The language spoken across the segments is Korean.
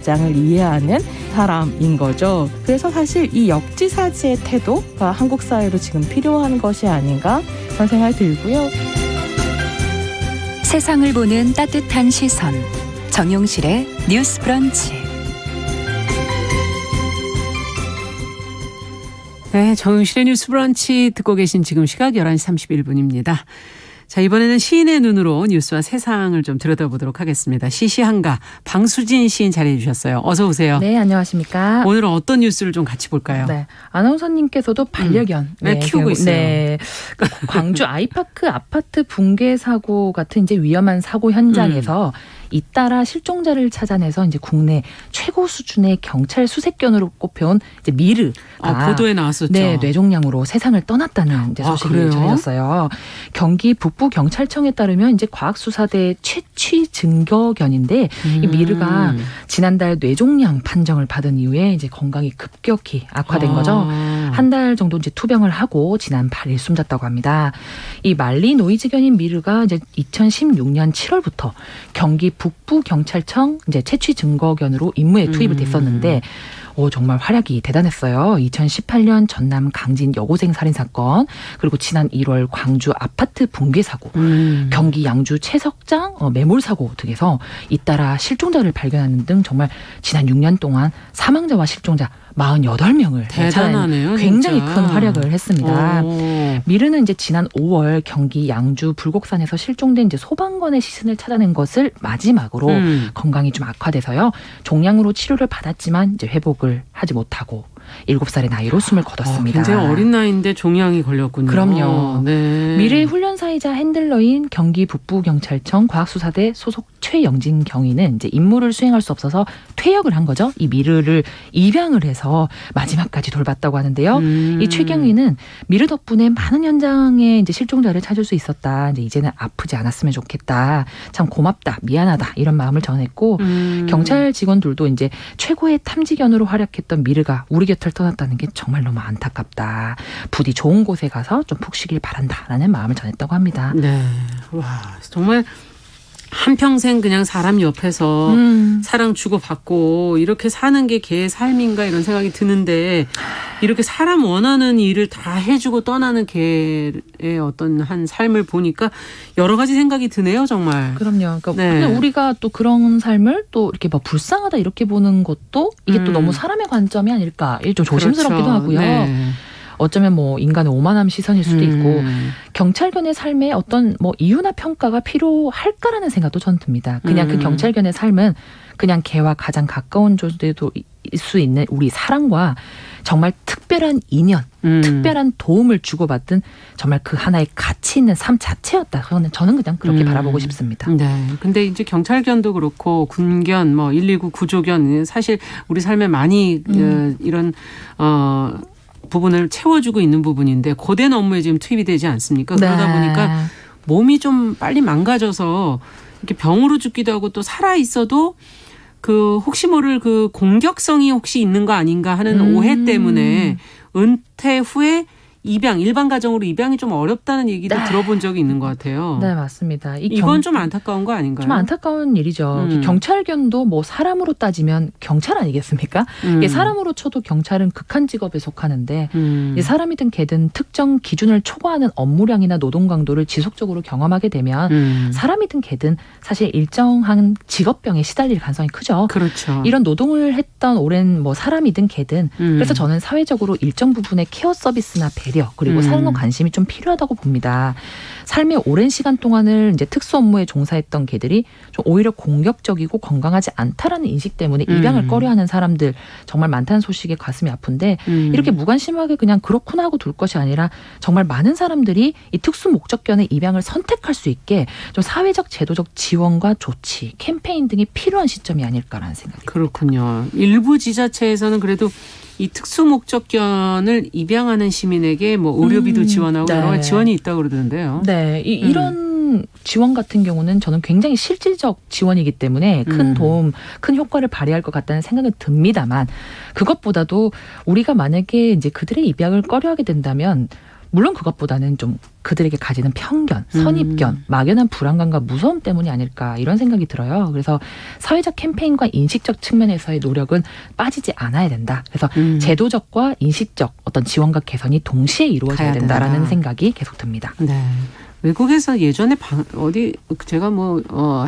입장을 이해하는 사람인 거죠. 그래서 사실 이 역지사지의 태도가 한국 사회로 지금 필요한 것이 아닌가 그런 생각이 들고요. 세상을 보는 따뜻한 시선, 정용실의 뉴스 브런치. 네, 정용실의 뉴스 브런치 듣고 계신 지금 시각 11시 31분입니다. 자, 이번에는 시인의 눈으로 뉴스와 세상을 좀 들여다보도록 하겠습니다. 시시한가 방수진 시인 자리해 주셨어요. 어서 오세요. 네, 안녕하십니까. 오늘은 어떤 뉴스를 좀 같이 볼까요? 네, 아나운서님께서도 반려견 키우고 있어요. 네, 광주 아이파크 아파트 붕괴 사고 같은 이제 위험한 사고 현장에서 잇따라 실종자를 찾아내서 이제 국내 최고 수준의 경찰 수색견으로 꼽혀온 이제 미르가 보도에 나왔었죠. 네, 뇌종양으로 세상을 떠났다는 이제 소식이 전해졌어요. 경기 북부 경찰청에 따르면 이제 과학수사대 최취 증거견인데 이 미르가 지난달 뇌종양 판정을 받은 이후에 이제 건강이 급격히 악화된 거죠. 한 달 정도 이제 투병을 하고 지난 8일 숨졌다고 합니다. 이 말리 노이즈견인 미르가 이제 2016년 7월부터 경기 북부 경찰청 이제 채취 증거견으로 임무에 투입이 됐었는데 정말 활약이 대단했어요. 2018년 전남 강진 여고생 살인 사건, 그리고 지난 1월 광주 아파트 붕괴 사고, 경기 양주 채석장 매몰 사고 등에서 잇따라 실종자를 발견하는 등 정말 지난 6년 동안 사망자와 실종자 48명을 대단하네요. 굉장히 진짜. 큰 활약을 했습니다. 미르는 이제 지난 5월 경기 양주 불곡산에서 실종된 이제 소방관의 시신을 찾아낸 것을 마지막으로 건강이 좀 악화돼서요. 종양으로 치료를 받았지만 이제 회복을 하지 못하고 7살의 나이로 숨을 거뒀습니다. 굉장히 어린 나이인데 종양이 걸렸군요. 그럼요. 네. 미래의 훈련사이자 핸들러인 경기 북부경찰청 과학수사대 소속 최영진 경위는 이제 임무를 수행할 수 없어서 퇴역을 한 거죠. 이 미르를 입양을 해서 마지막까지 돌봤다고 하는데요. 이 최 경위는 미르 덕분에 많은 현장에 이제 실종자를 찾을 수 있었다. 이제는 아프지 않았으면 좋겠다. 참 고맙다, 미안하다 이런 마음을 전했고 경찰 직원들도 이제 최고의 탐지견으로 활약했던 미르가 우리 곁을 떠났다는 게 정말 너무 안타깝다. 부디 좋은 곳에 가서 좀 푹 쉬길 바란다라는 마음을 전했다고 합니다. 네, 와 정말 한평생 그냥 사람 옆에서 사랑 주고받고 이렇게 사는 게 개의 삶인가 이런 생각이 드는데 이렇게 사람 원하는 일을 다 해주고 떠나는 개의 어떤 한 삶을 보니까 여러 가지 생각이 드네요, 정말. 그럼요. 그러니까 네. 그냥 우리가 또 그런 삶을 또 이렇게 뭐 불쌍하다 이렇게 보는 것도 이게 또 너무 사람의 관점이 아닐까 좀 조심스럽기도 그렇죠. 하고요. 네. 어쩌면 뭐 인간의 오만함 시선일 수도 있고 경찰견의 삶에 어떤 뭐 이유나 평가가 필요할까라는 생각도 전 듭니다. 그냥 그 경찰견의 삶은 그냥 개와 가장 가까운 존재도 수 있는 우리 사람과 정말 특별한 인연, 특별한 도움을 주고받은 정말 그 하나의 가치 있는 삶 자체였다. 저는 그냥 그렇게 바라보고 싶습니다. 네. 근데 이제 경찰견도 그렇고 군견, 뭐 119 구조견 사실 우리 삶에 많이 이런 부분을 채워주고 있는 부분인데 고된 업무에 지금 투입이 되지 않습니까? 그러다 네. 보니까 몸이 좀 빨리 망가져서 이렇게 병으로 죽기도 하고 또 살아 있어도 그 혹시 모를 그 공격성이 혹시 있는 거 아닌가 하는 오해 때문에 은퇴 후에 입양, 일반 가정으로 입양이 좀 어렵다는 얘기도 들어본 적이 있는 것 같아요. 네, 맞습니다. 이건 좀 안타까운 거 아닌가요? 좀 안타까운 일이죠. 경찰견도 뭐 사람으로 따지면 경찰 아니겠습니까? 이게 사람으로 쳐도 경찰은 극한 직업에 속하는데 이 사람이든 개든 특정 기준을 초과하는 업무량이나 노동 강도를 지속적으로 경험하게 되면 사람이든 개든 사실 일정한 직업병에 시달릴 가능성이 크죠. 그렇죠. 이런 노동을 했던 오랜 뭐 사람이든 개든 그래서 저는 사회적으로 일정 부분의 케어 서비스나 배려 그리고 사랑과 관심이 좀 필요하다고 봅니다. 삶의 오랜 시간 동안을 이제 특수 업무에 종사했던 개들이 좀 오히려 공격적이고 건강하지 않다라는 인식 때문에 입양을 꺼려하는 사람들 정말 많다는 소식에 가슴이 아픈데 이렇게 무관심하게 그냥 그렇구나 하고 둘 것이 아니라 정말 많은 사람들이 이 특수 목적견의 입양을 선택할 수 있게 좀 사회적 제도적 지원과 조치, 캠페인 등이 필요한 시점이 아닐까라는 생각이 듭니다. 그렇군요. 일부 지자체에서는 그래도 이 특수 목적견을 입양하는 시민에게 뭐 의료비도 지원하고 네. 여러 가지 지원이 있다고 그러던데요. 네, 이런 지원 같은 경우는 저는 굉장히 실질적 지원이기 때문에 큰 도움, 큰 효과를 발휘할 것 같다는 생각은 듭니다만 그것보다도 우리가 만약에 이제 그들의 입양을 꺼려하게 된다면 물론 그것보다는 좀 그들에게 가지는 편견, 선입견, 막연한 불안감과 무서움 때문이 아닐까 이런 생각이 들어요. 그래서 사회적 캠페인과 인식적 측면에서의 노력은 빠지지 않아야 된다. 그래서 제도적과 인식적 어떤 지원과 개선이 동시에 이루어져야 된다라는 생각이 계속 듭니다. 네. 외국에서 예전에 제가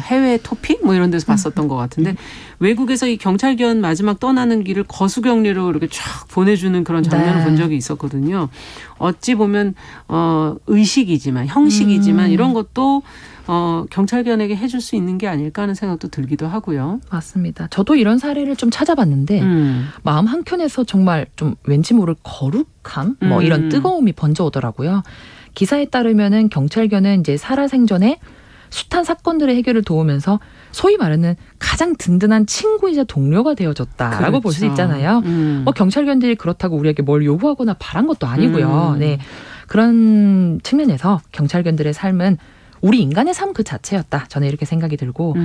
해외 토픽 이런 데서 봤었던 것 같은데 외국에서 이 경찰견 마지막 떠나는 길을 거수경례로 이렇게 쫙 보내주는 그런 장면을 네. 본 적이 있었거든요. 어찌 보면 의식이지만 형식이지만 이런 것도 경찰견에게 해줄 수 있는 게 아닐까 하는 생각도 들기도 하고요. 맞습니다. 저도 이런 사례를 좀 찾아봤는데 마음 한켠에서 정말 좀 왠지 모를 거룩함 이런 뜨거움이 번져오더라고요. 기사에 따르면은 경찰견은 이제 살아생전에 숱한 사건들의 해결을 도우면서 소위 말하는 가장 든든한 친구이자 동료가 되어줬다라고 그렇죠. 볼 수 있잖아요. 경찰견들이 그렇다고 우리에게 뭘 요구하거나 바란 것도 아니고요. 네. 그런 측면에서 경찰견들의 삶은 우리 인간의 삶 그 자체였다. 저는 이렇게 생각이 들고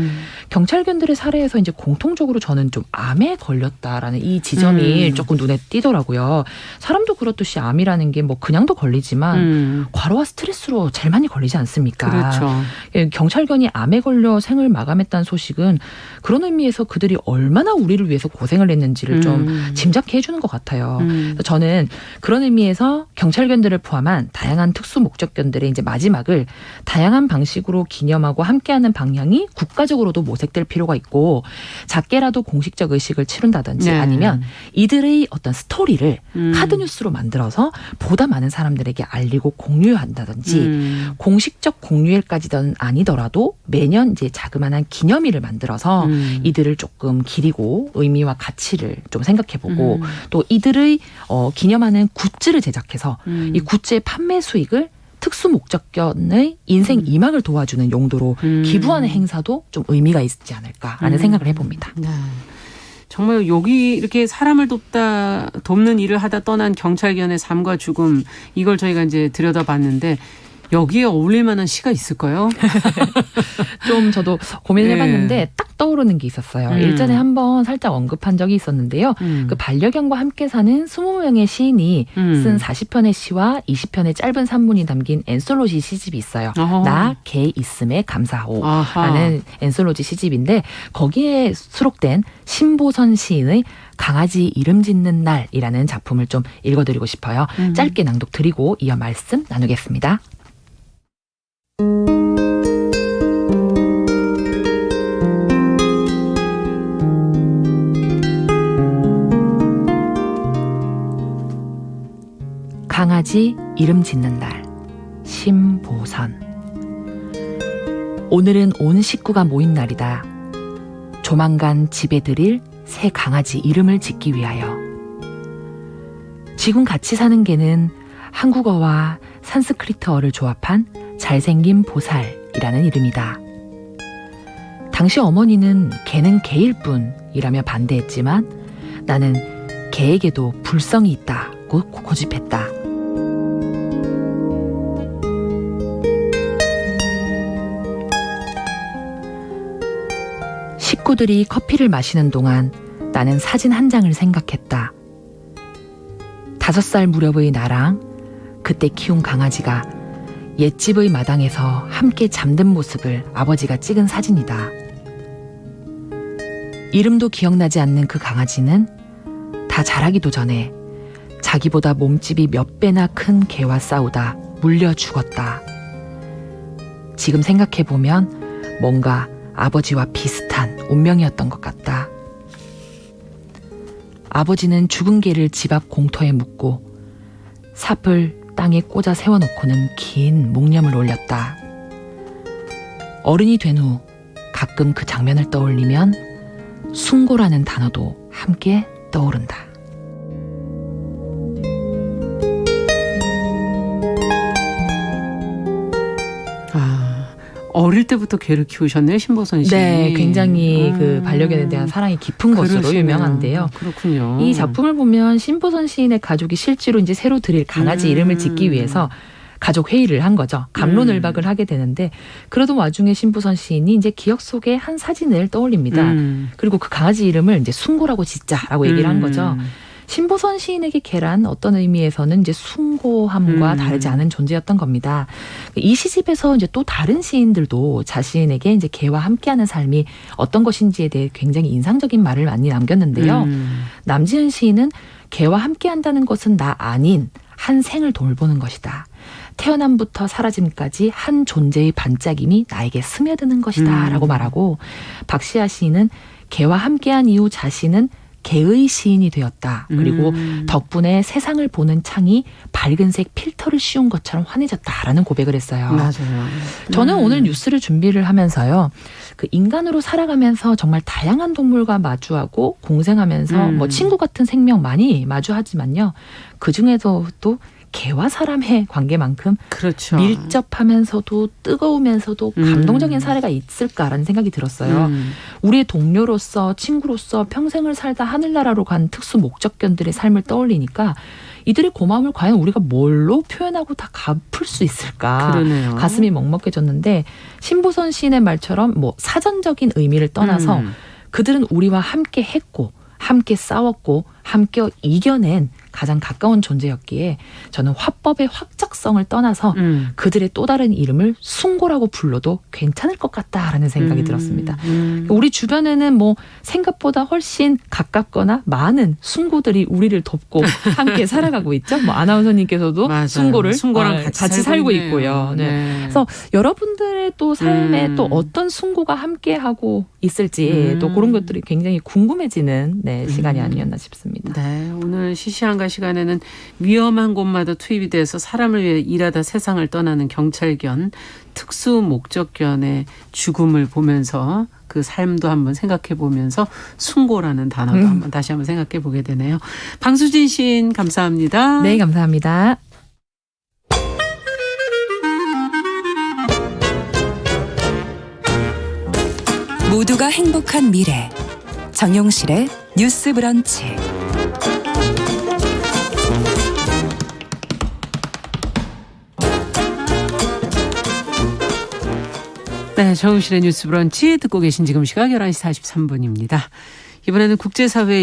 경찰견들의 사례에서 이제 공통적으로 저는 좀 암에 걸렸다라는 이 지점이 조금 눈에 띄더라고요. 사람도 그렇듯이 암이라는 게 그냥도 걸리지만 과로와 스트레스로 제일 많이 걸리지 않습니까? 그렇죠. 경찰견이 암에 걸려 생을 마감했다는 소식은 그런 의미에서 그들이 얼마나 우리를 위해서 고생을 했는지를 좀 짐작해 해주는 것 같아요. 저는 그런 의미에서 경찰견들을 포함한 다양한 특수 목적견들의 이제 마지막을 다양한 방식으로 기념하고 함께하는 방향이 국가적으로도 모색될 필요가 있고 작게라도 공식적 의식을 치른다든지 네. 아니면 이들의 어떤 스토리를 카드뉴스로 만들어서 보다 많은 사람들에게 알리고 공유한다든지 공식적 공휴일까지는 아니더라도 매년 이제 자그마한 기념일을 만들어서 이들을 조금 기리고 의미와 가치를 좀 생각해보고 또 이들의 기념하는 굿즈를 제작해서 이 굿즈의 판매 수익을 특수 목적견의 인생 2막을 도와주는 용도로 기부하는 행사도 좀 의미가 있지 않을까라는 생각을 해봅니다. 네. 정말 여기 이렇게 사람을 돕는 일을 하다 떠난 경찰견의 삶과 죽음 이걸 저희가 이제 들여다봤는데 여기에 어울릴 만한 시가 있을까요? 좀 저도 고민을 해봤는데 딱 떠오르는 게 있었어요. 일전에 한번 살짝 언급한 적이 있었는데요. 그 반려견과 함께 사는 20명의 시인이 쓴 40편의 시와 20편의 짧은 산문이 담긴 엔솔로지 시집이 있어요. 나, 개 있음에 감사하오 라는 엔솔로지 시집인데 거기에 수록된 신보선 시인의 강아지 이름 짓는 날이라는 작품을 좀 읽어드리고 싶어요. 짧게 낭독 드리고 이어 말씀 나누겠습니다. 강아지 이름 짓는 날 신보선. 오늘은 온 식구가 모인 날이다. 조만간 집에 들일 새 강아지 이름을 짓기 위하여. 지금 같이 사는 개는 한국어와 산스크리트어를 조합한 잘생긴 보살이라는 이름이다. 당시 어머니는 개는 개일 뿐이라며 반대했지만 나는 개에게도 불성이 있다고 고집했다. 식구들이 커피를 마시는 동안 나는 사진 한 장을 생각했다. 5살 무렵의 나랑 그때 키운 강아지가 옛집의 마당에서 함께 잠든 모습을 아버지가 찍은 사진이다. 이름도 기억나지 않는 그 강아지는 다 자라기도 전에 자기보다 몸집이 몇 배나 큰 개와 싸우다 물려 죽었다. 지금 생각해보면 뭔가 아버지와 비슷한 운명이었던 것 같다. 아버지는 죽은 개를 집 앞 공터에 묻고 삽을 땅에 꽂아 세워놓고는 긴 묵념을 올렸다. 어른이 된 후 가끔 그 장면을 떠올리면 숭고라는 단어도 함께 떠오른다. 어릴 때부터 개를 키우셨네요, 신보선 씨. 네, 굉장히 그 반려견에 대한 사랑이 깊은 것으로 그러시네요. 유명한데요. 그렇군요. 이 작품을 보면 신보선 시인의 가족이 실제로 이제 새로 들일 강아지 이름을 짓기 위해서 가족 회의를 한 거죠. 갑론을박을 하게 되는데 그러던 와중에 신보선 시인이 이제 기억 속에 한 사진을 떠올립니다. 그리고 그 강아지 이름을 이제 숭고라고 짓자라고 얘기를 한 거죠. 신보선 시인에게 개란 어떤 의미에서는 이제 숭고함과 다르지 않은 존재였던 겁니다. 이 시집에서 이제 또 다른 시인들도 자신에게 이제 개와 함께하는 삶이 어떤 것인지에 대해 굉장히 인상적인 말을 많이 남겼는데요. 남지은 시인은 개와 함께한다는 것은 나 아닌 한 생을 돌보는 것이다. 태어남부터 사라짐까지 한 존재의 반짝임이 나에게 스며드는 것이다 라고 말하고, 박시아 시인은 개와 함께한 이후 자신은 개의 시인이 되었다. 그리고 덕분에 세상을 보는 창이 밝은색 필터를 씌운 것처럼 환해졌다라는 고백을 했어요. 맞아요. 저는 오늘 뉴스를 준비를 하면서요. 그 인간으로 살아가면서 정말 다양한 동물과 마주하고 공생하면서 뭐 친구 같은 생명 많이 마주하지만요. 그중에서도 개와 사람의 관계만큼 그렇죠. 밀접하면서도 뜨거우면서도 감동적인 사례가 있을까라는 생각이 들었어요. 우리의 동료로서 친구로서 평생을 살다 하늘나라로 간 특수 목적견들의 삶을 떠올리니까 이들의 고마움을 과연 우리가 뭘로 표현하고 다 갚을 수 있을까. 그러네요. 가슴이 먹먹해졌는데 신보선 시인의 말처럼 뭐 사전적인 의미를 떠나서 그들은 우리와 함께 했고 함께 싸웠고 함께 이겨낸 가장 가까운 존재였기에 저는 화법의 확적성을 떠나서 그들의 또 다른 이름을 숭고라고 불러도 괜찮을 것 같다라는 생각이 들었습니다. 우리 주변에는 뭐 생각보다 훨씬 가깝거나 많은 숭고들이 우리를 돕고 함께 살아가고 있죠. 뭐 아나운서님께서도 맞아요. 숭고랑 같이 살고 있네요. 있고요. 네. 그래서 여러분들의 또 삶에 또 어떤 숭고가 함께하고 있을지 또 그런 것들이 굉장히 궁금해지는 시간이 아니었나 싶습니다. 네, 오늘 시시한가 시간에는 위험한 곳마다 투입이 돼서 사람을 위해 일하다 세상을 떠나는 경찰견, 특수 목적견의 죽음을 보면서 그 삶도 한번 생각해 보면서 숭고라는 단어도 한번 다시 한번 생각해 보게 되네요. 방수진 시인 감사합니다. 네, 감사합니다. 모두가 행복한 미래 정용실의 뉴스 브런치. 네, 정용실의 뉴스 브런치 듣고 계신 지금 시각 11시 43분입니다. 이번에는 국제사회